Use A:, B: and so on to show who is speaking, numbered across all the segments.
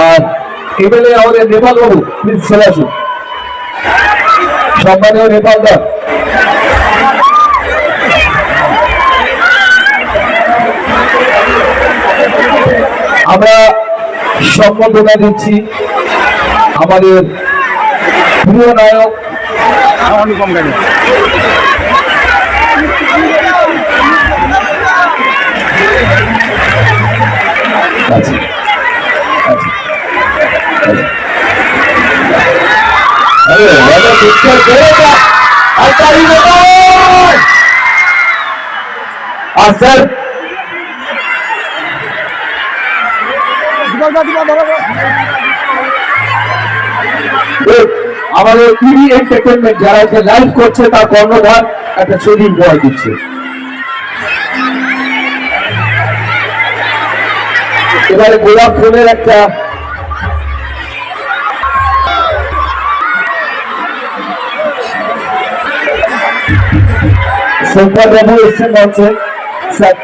A: আর MLA আমাদের নেপাল বাবু, please চলে আসুন। সম্মানীয় নেপালদা, আমরা সম্বর্ধনা দিচ্ছি আমাদের প্রিয় নায়ক অনুপম গাড়ি। স্যার আমাদের টিভি এন্টারটেনমেন্ট যারা এটা লাইভ করছে তার কর্ণধার একটা ছবি উপহার দিচ্ছে। এবারে গোলাপ ফুলের একটা সম্পাদ বাবু এসছেন মঞ্চে। স্যার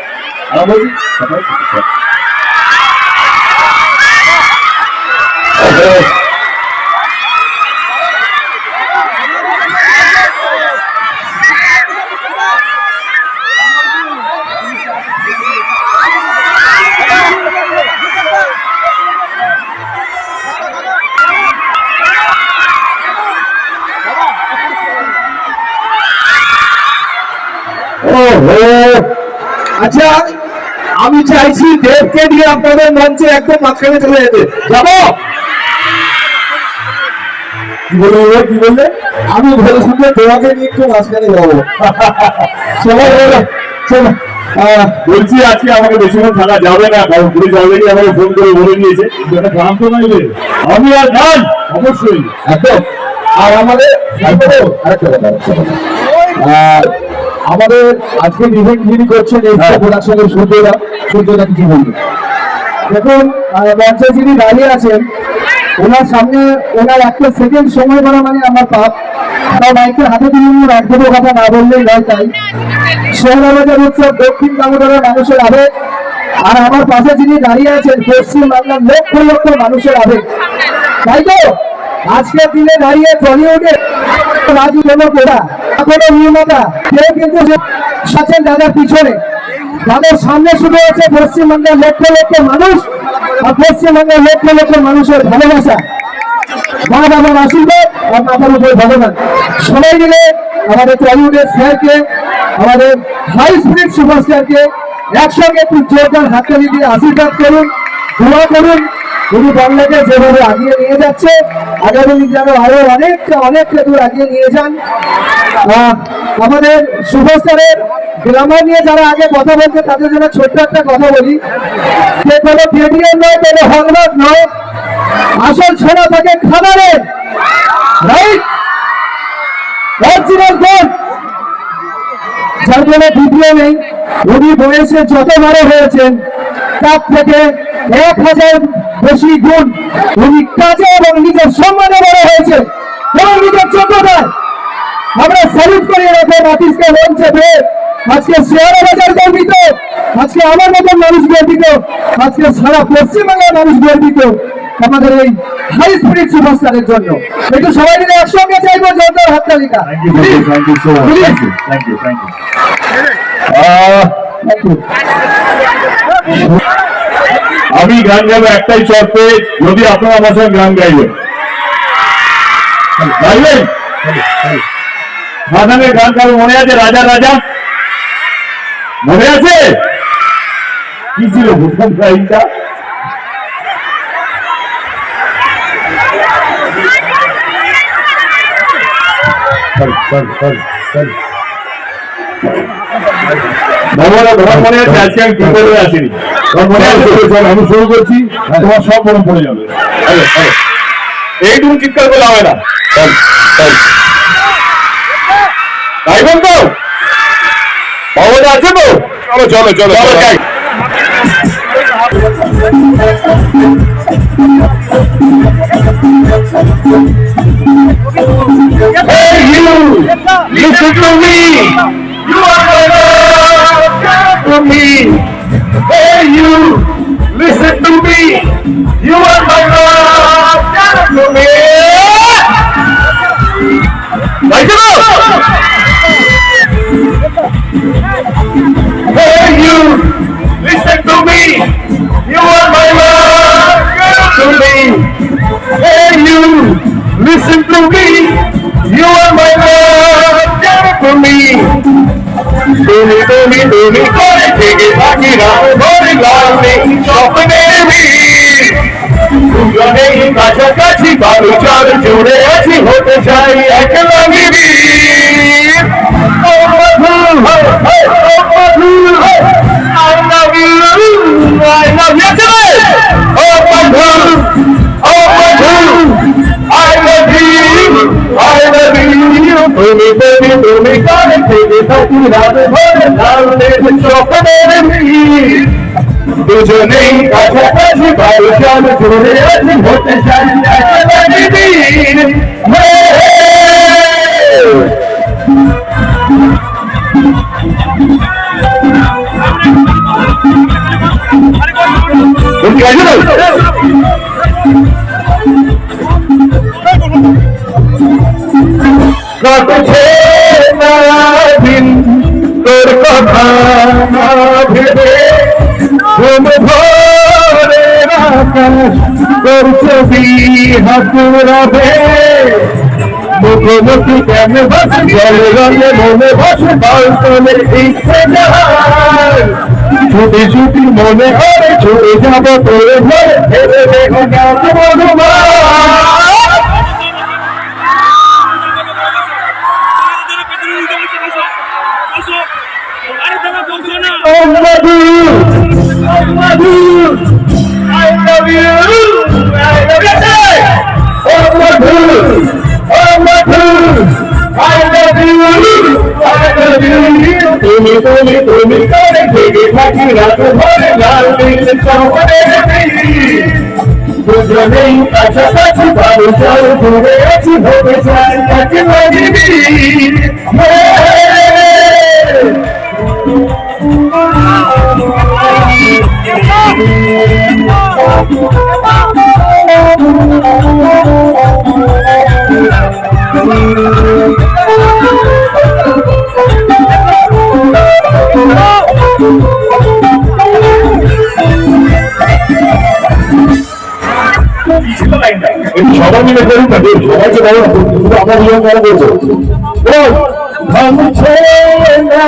A: আচ্ছা, আমি চাইছি দেবকে দিয়ে আপনাদের মঞ্চে একদম মাঝখানে চলে যেতে। যাবো কি বলবো, কি বললে? আমি বলেছি যে তোমাকে নিয়ে একটু মাঝখানে যাবো। সবাই বলছি আজকে আমাকে বেশিক্ষণ থাকা যাবে না, কারণ পুলিশ অলরেডি আমাকে ফোন করে বলে দিয়েছে গান তো নাইলে আমি আর গান অবশ্যই একদম। আর আমাদের আমাদের আজকের ইভেন্ট যিনি করছেন প্রোডাকশনের সূর্যদা কিছু বলবেন। দেখুন, মঞ্চে যিনি দাঁড়িয়ে আছেন ওনার সামনে ওনার একটা সেকেন্ড সময় করা মানে আমার পাপ। তাও মাইকের হাতে তিনি একদমও কথা না বললেই নয়। তাই শেহরাবাজার উৎসব দক্ষিণ দামোদরের মানুষের আবেগ, আর আমার পাশে যিনি দাঁড়িয়ে আছেন পশ্চিম বাংলার লক্ষ লক্ষ মানুষের আবেগ। তাই তো আজকের দিনে দাঁড়িয়ে টলিউডে রাজু জনকরা এখনো নির্মাতা কেউ কিন্তু সাথে দাদার পিছনে, তাদের সামনে শুরু হয়েছে পশ্চিমবঙ্গের লক্ষ লক্ষ মানুষ আর পশ্চিমবঙ্গের লক্ষ লক্ষ মানুষের ভালোবাসা, মা বাবার আশীর্বাদ আর মাথার উপর ভগবান। সবাই মিলে আমাদের টলিউডের স্যারকে, আমাদের হাই স্পিরিট সুপারস্টারকে একসঙ্গে একটু জোরদার হাততালি দিয়ে আশীর্বাদ করুন, দোয়া করুন। উনি বাংলাকে যেভাবে আগিয়ে নিয়ে যাচ্ছে আগামী দিন যেন আরো অনেকটা দূর আগিয়ে নিয়ে যান। আমাদের সুপারস্টারের গ্রামার নিয়ে যারা আগে কথা বলছে তাদের জন্য ছোট্ট একটা কথা বলি, যে কোনো পেটিএম নয়, কোনো হলমার্ক নয়, আসল ছোড়া থাকে খাবারে, রাইট? অরিজিনাল কোড, যার কোনো দ্বিতীয় নেই। উনি বয়সে যত বড় হয়েছেন তার থেকে 1000 বেশি গুণ উনি কাজে এবং নিজের সম্মানে বড় হয়েছে এবং নিজের যোগ্যতায় আমরা স্যালুট করি। এরকম আর্টিস্টকে মঞ্চে পেয়ে আজকে শেহরাবাজার গর্বিত, আজকে আমার মতন মানুষ গর্বিত, আজকে সারা পশ্চিমবাংলার মানুষ গর্বিত আমাদের এই হাই স্পিরিট সুপারস্টারের জন্য। একটু সবাই মিলে একসঙ্গে চাইবো জোরদার হাততালিকা।
B: আমি গান গাবো একটাই শর্তে, যদি আপনারা আমার সঙ্গে গান গাইবেন। গাইবেন মাথানে গান গাবো, মনে আছে? রাজা রাজা মনে আছে? কি ছিল প্রথম লাইনটা? মনে আছে? আজকে আমি কি করে আসিনি, আমি শুরু করছি, তোমার সব মনে পড়ে যাবে। এইটুকু চিৎকার করলে হবে না, গাইবেন তো? বাবা আছে তো? চলো চলো চলো গাই। Hey you, listen to me. You are the love for me. Hey you, listen to me. You are my love, give it to me. Like it up. Hey you, listen to me. You are my love, give it to me. Hey you, listen to me. You are my love, give it to me. তুমি করে থেকে থাকি না ধরে লালনে স্বপ্নের দুজনেই কাছাকাছি বারো চার জুড়ে আছি হতে চাই একলা মিলি I love you, I love you, oh bন্ধু, oh bন্ধু, I love you, I love you. তুমি করে থেকে থাকি রাত ভরে লালনে স্বপ্নের দুজনেই কাছাকাছি বারো চার জুড়ে আছি হতে চাই একলা মিলি কাটছে না দিন তোর কথা না ভেবে ঘুম ভরে আকাশ তোর ছবি হাতুরাবে মুখোমুখি কেন বসে জল রঙে মনে বসে বালতনের ইচ্ছে যায় ছুটি ছুটি মনে হয় ছুটে যাবো তোর ঘরে ফেলে দেখো কেন Oh Madhu, I love you, I love you. Oh Madhu, I love you, I love you. তুমি করে থেকে থাকি রাত ভরে লাল নীল স্বপ্নের দুজনেই কাছাকাছি বারো চার দূরে আছি হতে চাই একলা মিলি সবাই মিলে করুন না সবাইকে বলো না শুধু আমার নিয়ম করা বলছো ভাঙছে না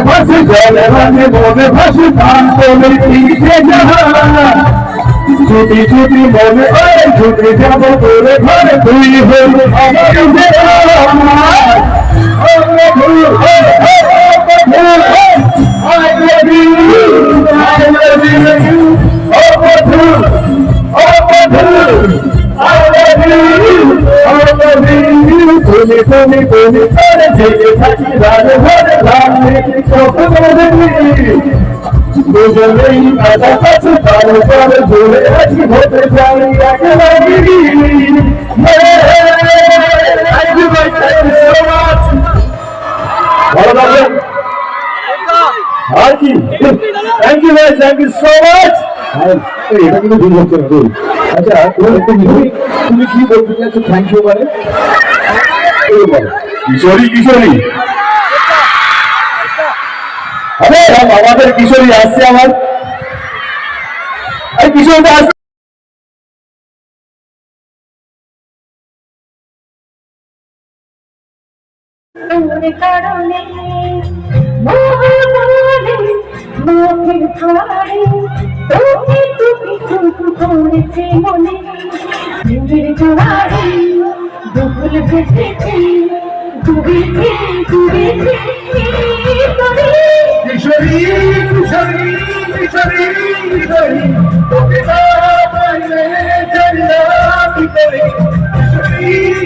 B: ভাসে জলে ভাসে মনে ভাসে প্রাণ তোলে পিঠে ছুটি ছুটি মনে হয় ছুটে যাবো তোরে ঘরে তুই হল তুমি করে থেকে থাকি রাজে ঘরে দুজনেই কাছাকাছি বারো চার জুড়ে আছি হতে চাই একলা মিলি ভালো থাকবেন আর কি থ্যাংক ইউ ভাই থ্যাংক ইউ সো মাচ এটা কিন্তু ভুল হচ্ছে না আচ্ছা তুমি কি বলতে চাচ্ছ থ্যাংক ইউ মানে কিশোরী কিশোরী আমাদের কিশোরী আসছে আমার কিশোরীটা আসছে কিশোরী কিশোরী কিশোরী কিশোরী তোকে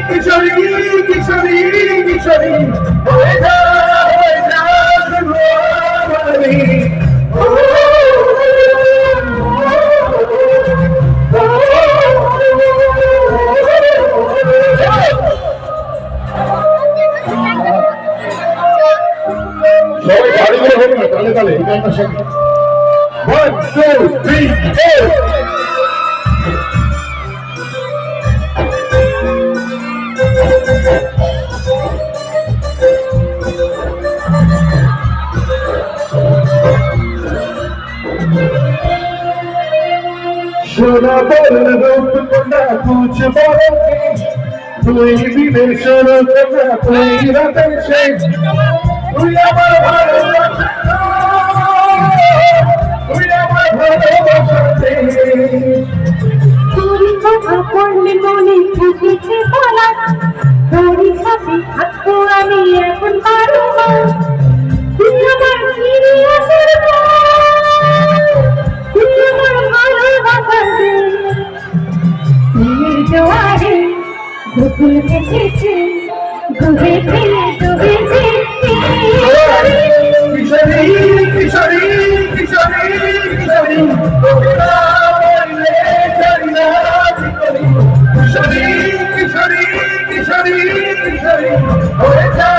B: কিশোরী কিশোরী কিশোরী সোনা বল রূপ কোনা কুছ বলে তুই বিদেশের কোনা তুই রাতের শেষ তুই আমার ভালোবাসা তুই আমার ভালোবাসা
C: তোর কথা পড়লে মনে বুঝেছে বলা তোর সাথে থাকবো আমি এখন পারো না তুই আমার ফিরে আসার তুই আমার ভালোবাসা দে তুই জোয়ারে গোকুল এসেছে ডুবে ফেলে ডুবেছে
B: কিশোরী কিশোরী কিশোরী কিশোরী তোরা বললে জানি না কিশোরী কিশোরী কিশোরী কিশোরী হয়ে যা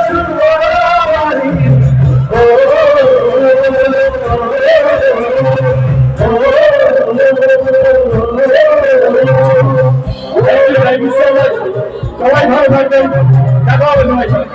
B: শুরু আমারি ও সবাই ভালো থাকবেন দেখা হবে সবাই